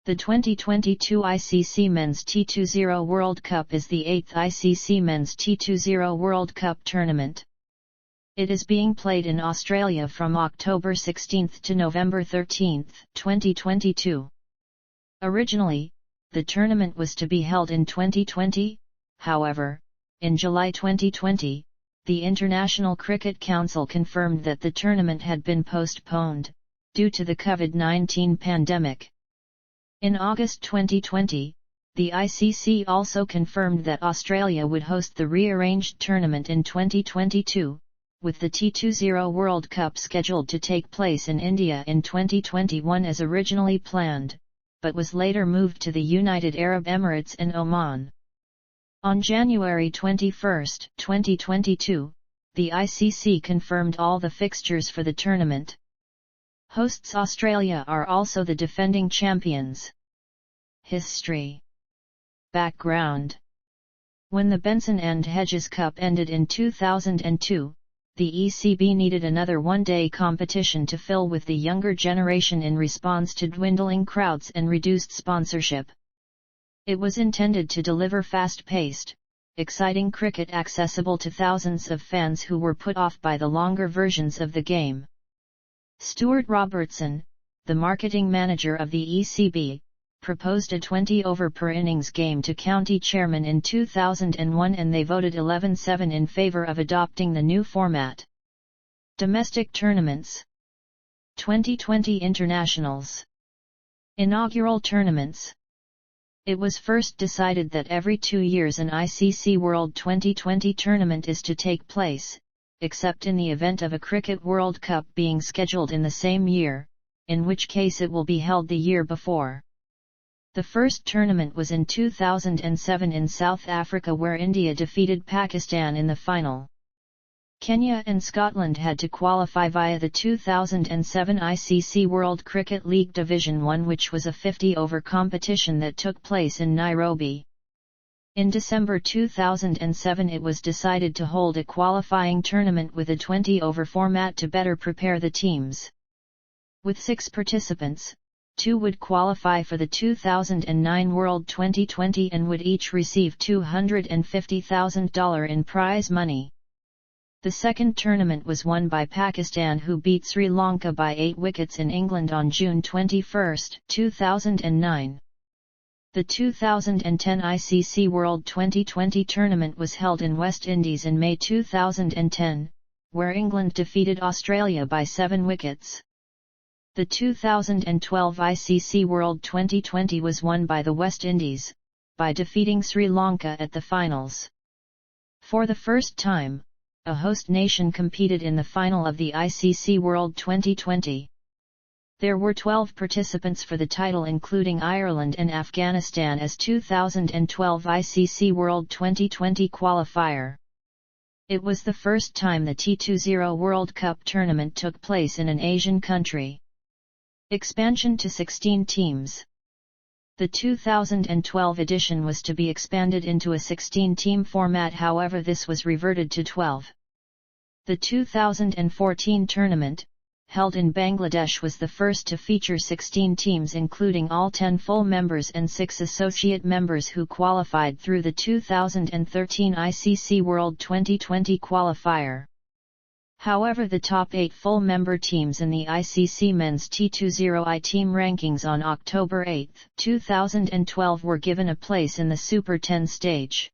The 2022 ICC Men's T20 World Cup is the 8th ICC Men's T20 World Cup tournament. It is being played in Australia from October 16 to November 13, 2022. Originally, the tournament was to be held in 2020, however, in July 2020, the International Cricket Council confirmed that the tournament had been postponed, due to the COVID-19 pandemic. In August 2020, the ICC also confirmed that Australia would host the rearranged tournament in 2022, with the T20 World Cup scheduled to take place in India in 2021 as originally planned, but was later moved to the United Arab Emirates and Oman. On January 21, 2022, the ICC confirmed all the fixtures for the tournament. Hosts Australia are also the defending champions. History. Background. When the Benson and Hedges Cup ended in 2002, the ECB needed another one-day competition to fill with the younger generation in response to dwindling crowds and reduced sponsorship. It was intended to deliver fast-paced, exciting cricket accessible to thousands of fans who were put off by the longer versions of the game. Stuart Robertson, the marketing manager of the ECB, proposed a 20-over per innings game to county chairmen in 2001 and they voted 11-7 in favour of adopting the new format. Domestic tournaments. 2020 internationals. Inaugural tournaments. It was first decided that every 2 years an ICC World 2020 tournament is to take place, except in the event of a Cricket World Cup being scheduled in the same year, in which case it will be held the year before. The first tournament was in 2007 in South Africa where India defeated Pakistan in the final. Kenya and Scotland had to qualify via the 2007 ICC World Cricket League Division 1, which was a 50-over competition that took place in Nairobi. In December 2007 it was decided to hold a qualifying tournament with a 20-over format to better prepare the teams. With 6 participants, 2 would qualify for the 2009 World 2020 and would each receive $250,000 in prize money. The second tournament was won by Pakistan, who beat Sri Lanka by 8 wickets in England on June 21, 2009. The 2010 ICC World 2020 tournament was held in West Indies in May 2010, where England defeated Australia by 7 wickets. The 2012 ICC World 2020 was won by the West Indies, by defeating Sri Lanka at the finals. For the first time, a host nation competed in the final of the ICC World 2020. There were 12 participants for the title, including Ireland and Afghanistan as 2012 ICC World 2020 qualifier. It was the first time the T20 World Cup tournament took place in an Asian country. Expansion to 16 teams. The 2012 edition was to be expanded into a 16-team format, however this was reverted to 12. The 2014 tournament, held in Bangladesh, was the first to feature 16 teams including all 10 full members and 6 associate members who qualified through the 2013 ICC World 2020 qualifier. However, the top 8 full member teams in the ICC Men's T20 team rankings on October 8, 2012 were given a place in the Super 10 stage.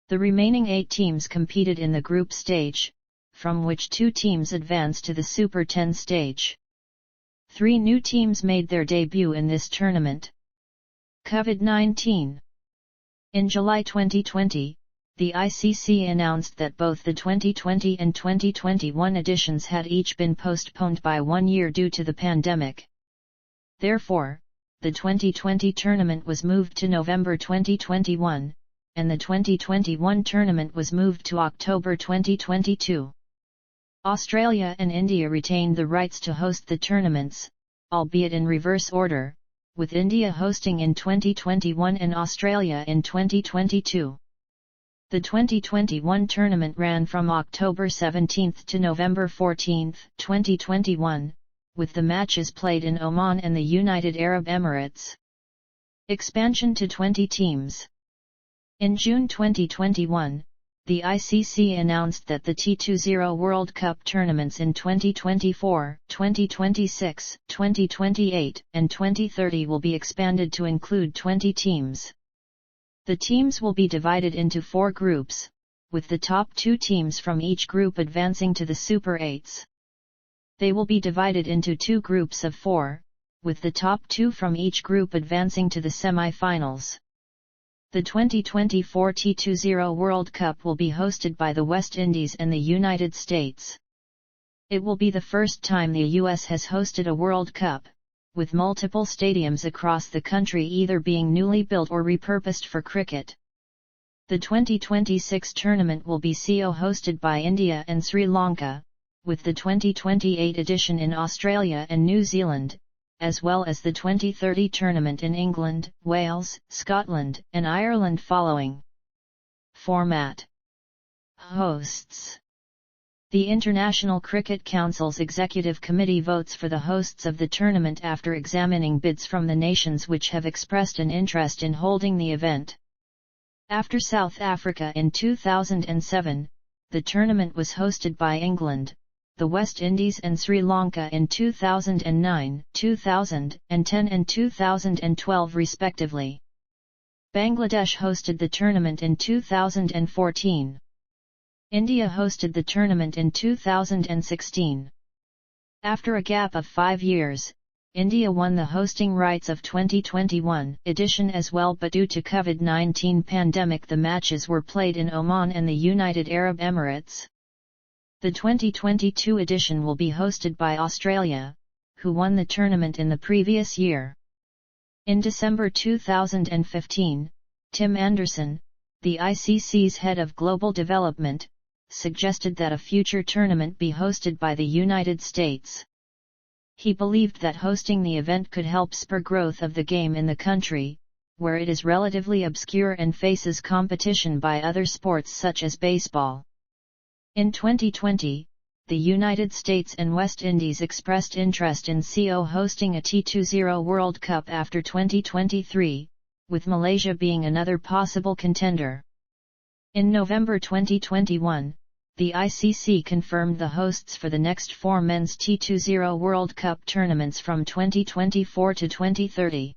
The remaining 8 teams competed in the group stage, from which 2 teams advanced to the Super 10 stage. 3 new teams made their debut in this tournament. COVID-19. In July 2020, the ICC announced that both the 2020 and 2021 editions had each been postponed by 1 year due to the pandemic. Therefore, the 2020 tournament was moved to November 2021, and the 2021 tournament was moved to October 2022. Australia and India retained the rights to host the tournaments, albeit in reverse order, with India hosting in 2021 and Australia in 2022. The 2021 tournament ran from October 17 to November 14, 2021, with the matches played in Oman and the United Arab Emirates. Expansion to 20 teams. In June 2021, the ICC announced that the T20 World Cup tournaments in 2024, 2026, 2028, and 2030 will be expanded to include 20 teams. The teams will be divided into 4 groups, with the top 2 teams from each group advancing to the Super 8s. They will be divided into 2 groups of 4, with the top 2 from each group advancing to the semi-finals. The 2024 T20 World Cup will be hosted by the West Indies and the United States. It will be the first time the US has hosted a World Cup, with multiple stadiums across the country either being newly built or repurposed for cricket. The 2026 tournament will be co-hosted by India and Sri Lanka, with the 2028 edition in Australia and New Zealand, as well as the 2030 tournament in England, Wales, Scotland, and Ireland following. Format. Hosts. The International Cricket Council's Executive Committee votes for the hosts of the tournament after examining bids from the nations which have expressed an interest in holding the event. After South Africa in 2007, the tournament was hosted by England, the West Indies and Sri Lanka in 2009, 2010 and 2012 respectively. Bangladesh hosted the tournament in 2014. India hosted the tournament in 2016. After a gap of 5 years, India won the hosting rights of 2021 edition as well, but due to COVID-19 pandemic the matches were played in Oman and the United Arab Emirates. The 2022 edition will be hosted by Australia, who won the tournament in the previous year. In December 2015, Tim Anderson, the ICC's head of global development, suggested that a future tournament be hosted by the United States. He believed that hosting the event could help spur growth of the game in the country, where it is relatively obscure and faces competition by other sports such as baseball. In 2020, the United States and West Indies expressed interest in co-hosting a T20 World Cup after 2023, with Malaysia being another possible contender. In November 2021, the ICC confirmed the hosts for the next 4 men's T20 World Cup tournaments from 2024 to 2030.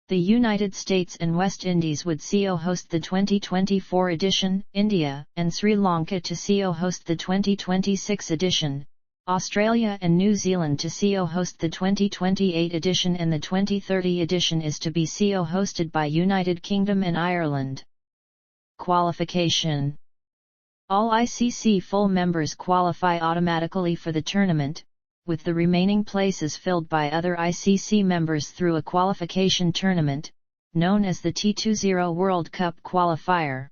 The United States and West Indies would co-host the 2024 edition, India and Sri Lanka to co-host the 2026 edition, Australia and New Zealand to co-host the 2028 edition, and the 2030 edition is to be co-hosted by United Kingdom and Ireland. Qualification. All ICC full members qualify automatically for the tournament, with the remaining places filled by other ICC members through a qualification tournament, known as the T20 World Cup Qualifier.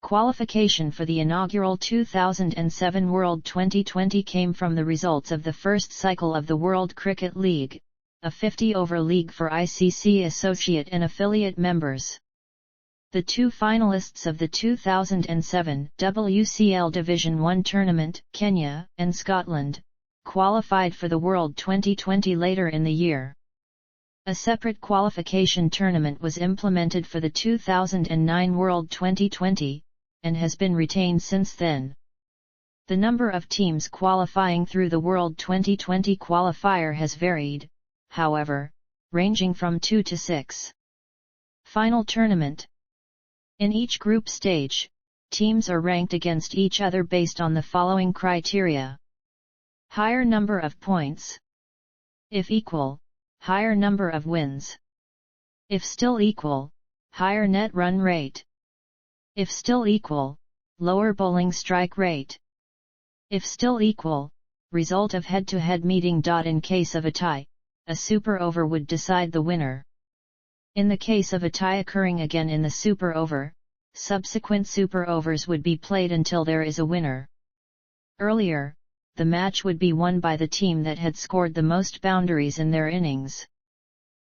Qualification for the inaugural 2007 World 2020 came from the results of the first cycle of the World Cricket League, a 50-over league for ICC associate and affiliate members. The 2 finalists of the 2007 WCL Division 1 tournament, Kenya and Scotland, qualified for the World 2020 later in the year. A separate qualification tournament was implemented for the 2009 World 2020, and has been retained since then. The number of teams qualifying through the World 2020 qualifier has varied, however, ranging from 2 to 6. Final tournament. In each group stage, teams are ranked against each other based on the following criteria. Higher number of points. If equal, higher number of wins. If still equal, higher net run rate. If still equal, lower bowling strike rate. If still equal, result of head-to-head meeting. In case of a tie, a super over would decide the winner. In the case of a tie occurring again in the super over, subsequent super overs would be played until there is a winner. Earlier, the match would be won by the team that had scored the most boundaries in their innings.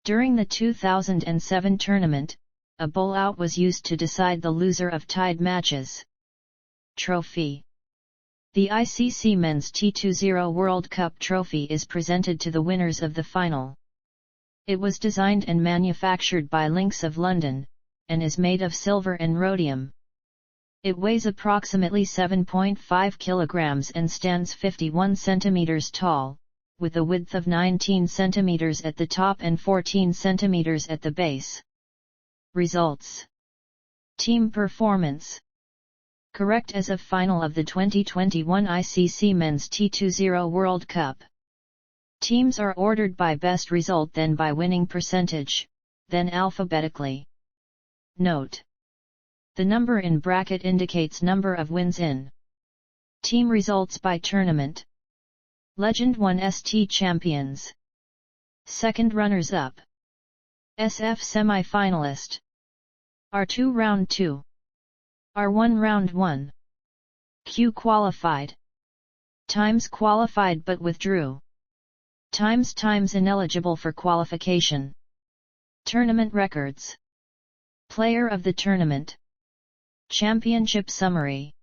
During the 2007 tournament, a bowl-out was used to decide the loser of tied matches. Trophy. The ICC Men's T20 World Cup trophy is presented to the winners of the final. It was designed and manufactured by Lynx of London, and is made of silver and rhodium. It weighs approximately 7.5 kilograms and stands 51 centimeters tall, with a width of 19 centimeters at the top and 14 centimeters at the base. Results. Team performance. Correct as of final of the 2021 ICC Men's T20 World Cup. Teams are ordered by best result, then by winning percentage, then alphabetically. Note: the number in bracket indicates number of wins in team results by tournament. Legend 1 ST champions. Second runners-up. SF semi-finalist. R2 round 2. R1 round 1. Q qualified. Times qualified but withdrew. Times ineligible for qualification. Tournament records. Player of the tournament. Championship summary.